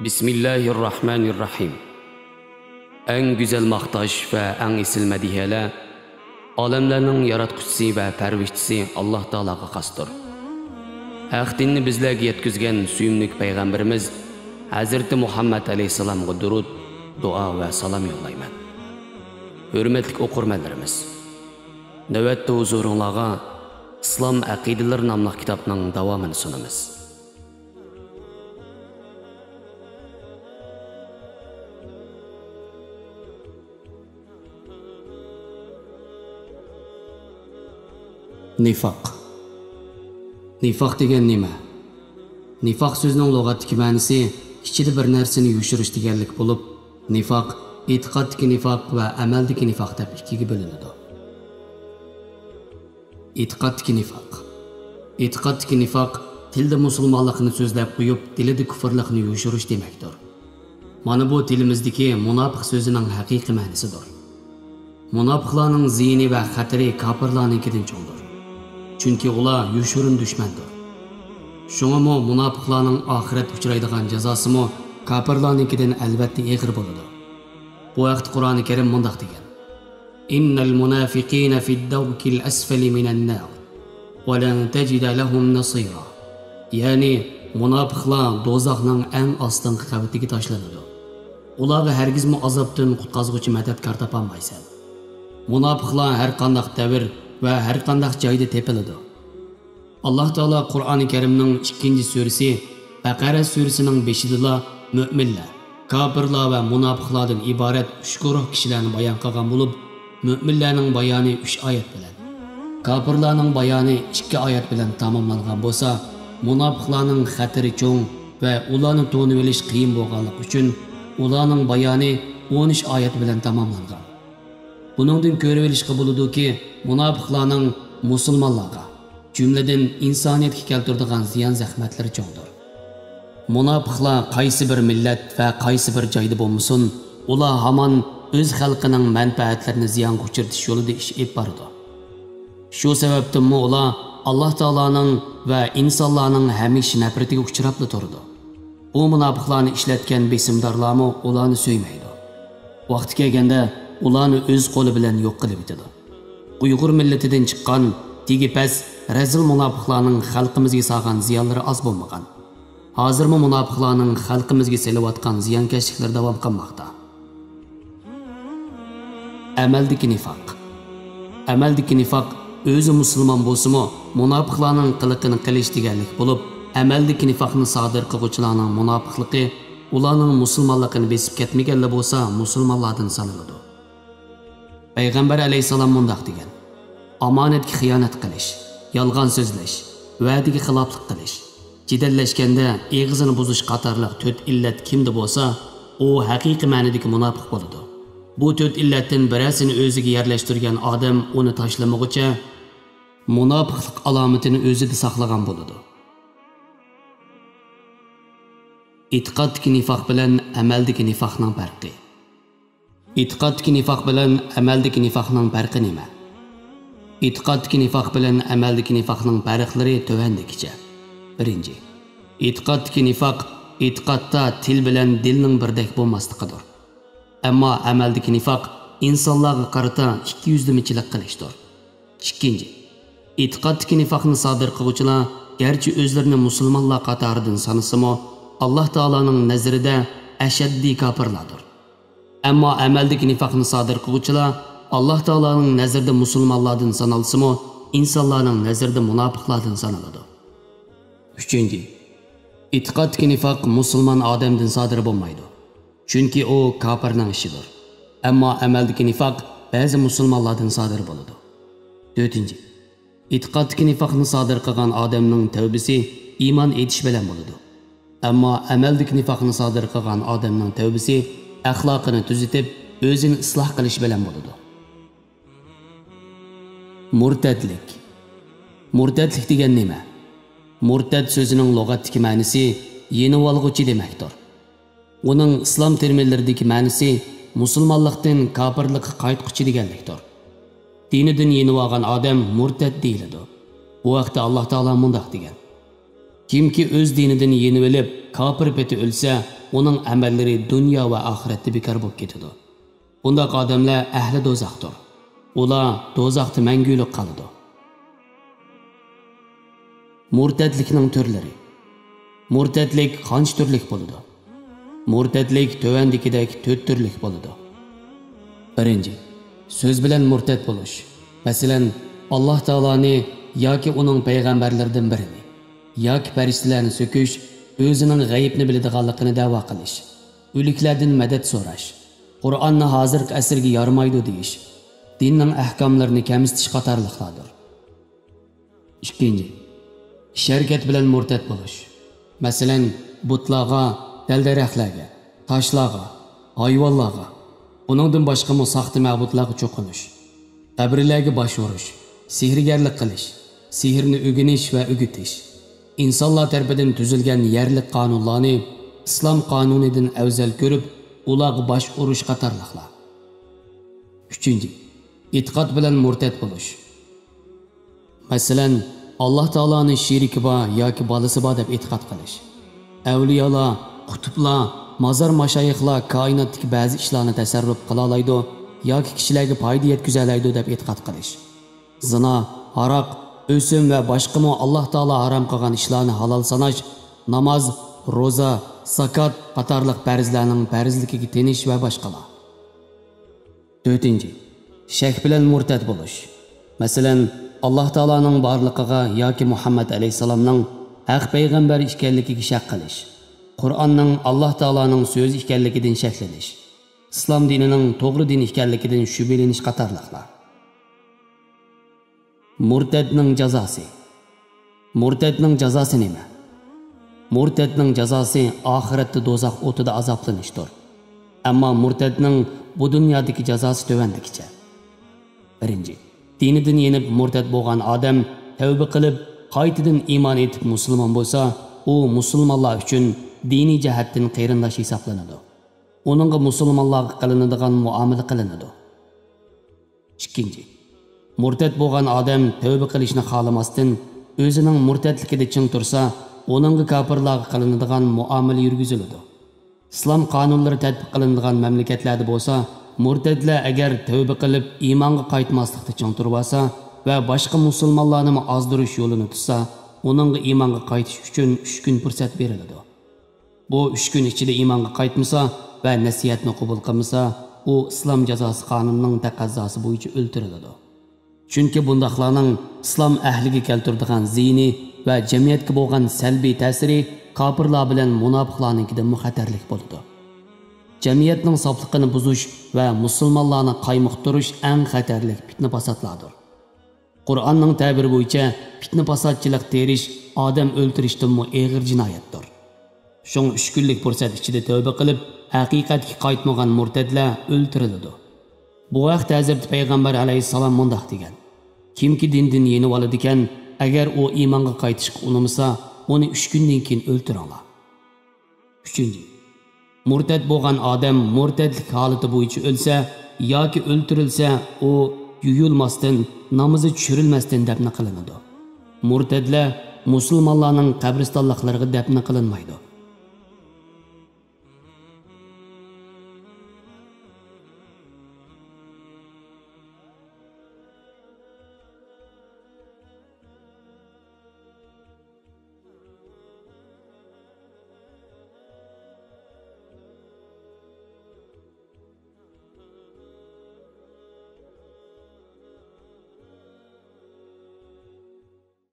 Bismillahirrahmanirrahim. En güzel maqtaş ve en isil mediheler, alemlerinin yaratquchisi ve pervişçisi Allah Ta'alaga qasdır. Haq dinni bizlerge yetkizgen suyumlik peygamberimiz Hazreti Muhammed Aleyhisselam'a durud, dua ve salam yollayman. Hürmetlik oqurmanlarimiz, növbetde huzurunlarga İslam Aqideler namlıq kitabının davamını sunamiz. Nifaq. Nifaq degan nima? Nifaq so'zining lug'atdagi ma'nosi ichida bir narsani yushirish deganlik bo'lib, nifaq e'tiqoddagi nifaq va amaldagi nifaq deb ikkiga bo'linadi. E'tiqoddagi nifaq. E'tiqoddagi nifaq tilda musulmonlikni so'zlab qo'yib, dilida kufrlikni yushirish demakdir. Mana bu tilimizdagi munofiq so'zining haqiqiy ma'nosidir. Munofiqlarning ziyni va xatari kofirlarnikidan cho'ngdir. Çünkü ular yuşurun düşmandır. Şuna mu munafiqlarning ahiret uçraydigan jazası mu kafirlarnikidan albatta eg'ir bo'ladi. Bu vaqt Qur'oni Karim mundaq degan: "İnnal munafiqina fid-dawkil asfali minan-nar wa lan tajida lahum nasira." Yani munafiqlar dozoqning eng ostingi qavatiga tashlanadi. Ularga hargizmi azobdan qutqazg'uchi madadkor topolmaysan. Munafiqlar har qanday davr ve her qanday joyda tepiladi. Allah Taala Qur'oni Karimning 2-surasi Baqara surasining 5-da mu'minlar, kofirlar ve munofiqlardan iborat 3 guruh kishilarni bayon qilgan bo'lib, mu'minlarning bayoni 3 oyat bilan, kofirlarning bayoni 2 oyat bilan tamomlangan bo'lsa, munofiqlarning xatiri cho'ng ve ularni to'nib olish qiyin bo'lganligi uchun ularning bayoni 13 oyat bilan tamomlangan. Buningdan ko'rib olishga bo'ladi-ki, munofiqlarning musulmonlarga, jumladan insoniyatga keltiradigan ziyon zahmatlari cho'ngdir. Munofiqlar qaysi bir millat va qaysi bir joyda bo'lmasin, ular hamon o'z xalqining manfaatlarini ziyonga uchirtish yo'lida ish olib boradi. Shu sababdan ular Alloh taolaning va insonlarning hamisha nafratiga uchrab turadi. Bu munofiqlarni ishlatgan besimdorlarmi ularni so'ymaydi. Vaqti kelganda ularni o'z qo'li bilan yo'q qilib bitadi. Uyg'ur millatidan chiqqan tegipas razil munofiqlarning xalqimizga solgan ziyonlari oz bo'lmagan. Hozirmi munofiqlarning xalqimizga selayotgan ziyonkashliklar davom qilmoqda. Amaldagi nifoq. Amaldagi nifoq o'zi musulmon bo'lsa-mu, munofiqlarning qiliqini qilish deganlik bo'lib, amaldagi nifoqni sodir qiluvchilarning munofiqligi ularning musulmonligini besib ketmaganlar bo'lsa, musulmonlardan sanaladi. Peygamber Aleyhisselam mundaq degan: "Amonatga xiyonat qilish, yolg'on so'zlash, va'daga xiloflik qilish, jidallashganda eg'izini buzish qatorliq 4 illat kimda bo'lsa, u haqiqiy ma'nodagi munofiq bo'ladi. Bu 4 illatdan birasini o'ziga yerlashtirgan odam uni tashlamaguncha munofiqlik alomatini o'zida saqlagan bo'ladi." E'tiqoddagi nifoq bilan amaldagi nifoqning farqi. E'tiqoddagi nifoq bilan amaldagi nifoqning farqi nima? E'tiqoddagi nifoq bilan amaldagi nifoqning farqlari tovandikicha. 1. E'tiqoddagi nifoq e'tiqodda til bilan dilning birdek bo'lmasligidir. Ammo amaldagi nifoq insonlarga qarata ikki yuzlamachilik qilishdir. 2. E'tiqoddagi nifoqni sodir qiluvchilar garchi o'zlarini musulmonlar qatoridan sanasimi, Alloh taolaning nazarida ashaddiy kofirlardir. Ammo amaldagi nifoqni sodir qiluvchilar Alloh taolaning nazarida musulmonlardan sanalsa-mu, insonlarning nazarida munofiqlardan sanaladi. 3. E'tiqoddagi nifoq musulmon odamdan sodir bo'lmaydi. Chunki u kofirning ishidir. Ammo amaldagi nifoq ba'zi musulmonlardan sodir bo'ladi. 4. E'tiqoddagi nifoqni sodir qilgan odamning tavbasi iymon etish bilan bo'ladi. Ammo amaldagi nifoqni sodir qilgan odamning tavbasi axloqini tuzitib, o'zini isloh qilish bilan bo'ladi. Murtadlik. Murtadlik degan nima? Murtad so'zining lug'atdagi ma'nosi yenib olg'uchi demakdir. Uning islom terminlaridagi ma'nosi musulmonlikdan kofirlikka qaytquchi deganlikdir. Dinidan yenib olgan odam murtad deyiladi. Bu vaqtda Alloh taolo mundaq degan: Kimki o'z dinidan yenib olib, kofir peti o'lsa, uning amallari dunyo va oxiratda bekor bo'lib ketadi. Bundaq odamlar ahli do'zaxdir. Ular do'zaxda mangulik qoladi. Murtadlikning turlari. Murtadlik qancha turlik bo'ladi? Murtadlik tövandikidek 4 turlik bo'ladi. Birinchi, so'z bilan murtad bo'lish. Masalan, Alloh taoloni yoki uning payg'ambarlaridan birini yoki farishtalarni so'kish, o'zining g'aybni biladiganligini da'vo qilish, o'liklardan madad so'rash, Qur'onni hozirgi asrga yormaydi deyish, dinning ahkomlarini kamsitish qatorliqlardir. Ikkinchi, sharkat bilan murtad bo'lish. Masalan, butlarga, dal-daraxtlarga, toshlarga, hayvonlarga, uningdan boshqa saxta ma'budlarga cho'qinish, qabrlarga bosh urish, sehrgarlik qilish, sehrni o'rganish va o'gitish, insonlar tarafidan tuzilgan yerlik qonunlarni islom qonunidan afzal ko'rib, ularga bosh urish qatorliqlar. Uchinchi, e'tiqod bilan murtad bo'lish. Masalan, Alloh taoloni sheriki bor yoki bolasi bor deb e'tiqod qilish. Avliyolar, qutblar, mazar mashayikhlar koinotdagi ba'zi ishlarni tasarruf qila oladi yoki kishilarga foyda yetkaza oladi deb e'tiqod qilish. Zina, aroq, o'sim va boshqa Alloh taolo harom qilgan ishlarni halol sanash, namoz, roza, zakot qatorliq farzlarning farzligiga tenish va boshqalar. 4. Shak bilan murtad bo'lish. Masalan, Alloh taoloning borligiga yoki Muhammad alayhisalomning haq payg'ambar ekanligiga shak qilish. Qur'onning Alloh taoloning so'zi ekanligidan shaklanish. Islom dinining to'g'ri din ekanligidan shubhalanish qatorliqlar. Murtadning jazosi. Murtadning jazosi nima? Murtadning jazosi oxiratda do'zax o'tida azoblanishdir. Ammo murtadning bu dunyodagi jazosi tovandikicha. 1. Dinidan yenib murtad bo'lgan odam tavba qilib, qaytadan iymon etib musulmon bo'lsa, u musulmonlar uchun diniy jihatdan qarindosh hisoblanadi. Uningga musulmonlarga qilinadigan muomala qilinadi. 2. Murtad bo'lgan odam tavba qilishni xohlamasdan o'zining murtadligida ching tursa, uningga kofirlarga qilinadigan muomala yurgiziladi. Islom qonunlari tatbiq qilinadigan mamlakatlarda bo'lsa, murtadlar agar tavba qilib iymonga qaytmaslikda ching turib olsa va boshqa musulmonlarni ozdirish yo'lini tutsa, uningga iymonga qaytish uchun 3 kun fursat beriladi. Bu 3 kun ichida iymonga qaytmasa va nasihatni qabul qilmasa, u islom jazosi qonunining taqozosi bo'yicha o'ldiriladi. Chunki bundaqlarning islom ahliga keltiradigan ziyni va jamiyatga bo'lgan salbiy ta'siri kofirlar bilan munofiqlarnikidan xatarlik bo'ladi. Jamiyatning sofligini buzish va musulmonlarni qaymoqtirish eng xatarli fitna fasodlardir. Qur'onning ta'biri bo'yicha fitna fasodchilik terish odam o'ldirishdan og'ir jinoyatdir. Shung 3 kunlik fursat ichida tavba qilib, haqiqatga qaytmagan murtadlar o'ldiriladi. Bu vaqt Hazrat payg'ambar alayhisalom mundaq degan: kimki dindan yenib oladi ekan, agar u iymonga qaytishga unamasa, uni 3 kundan keyin o'ldiringlar. 3. Murtad bo'lgan odam murtadlik holati bo'yicha o'lsa yoki o'ldirilsa, u yuyulmasdan, namozi tushirilmasdan dafn qilinadi. Murtadlar musulmonlarning qabristonliklariga dafn qilinmaydi.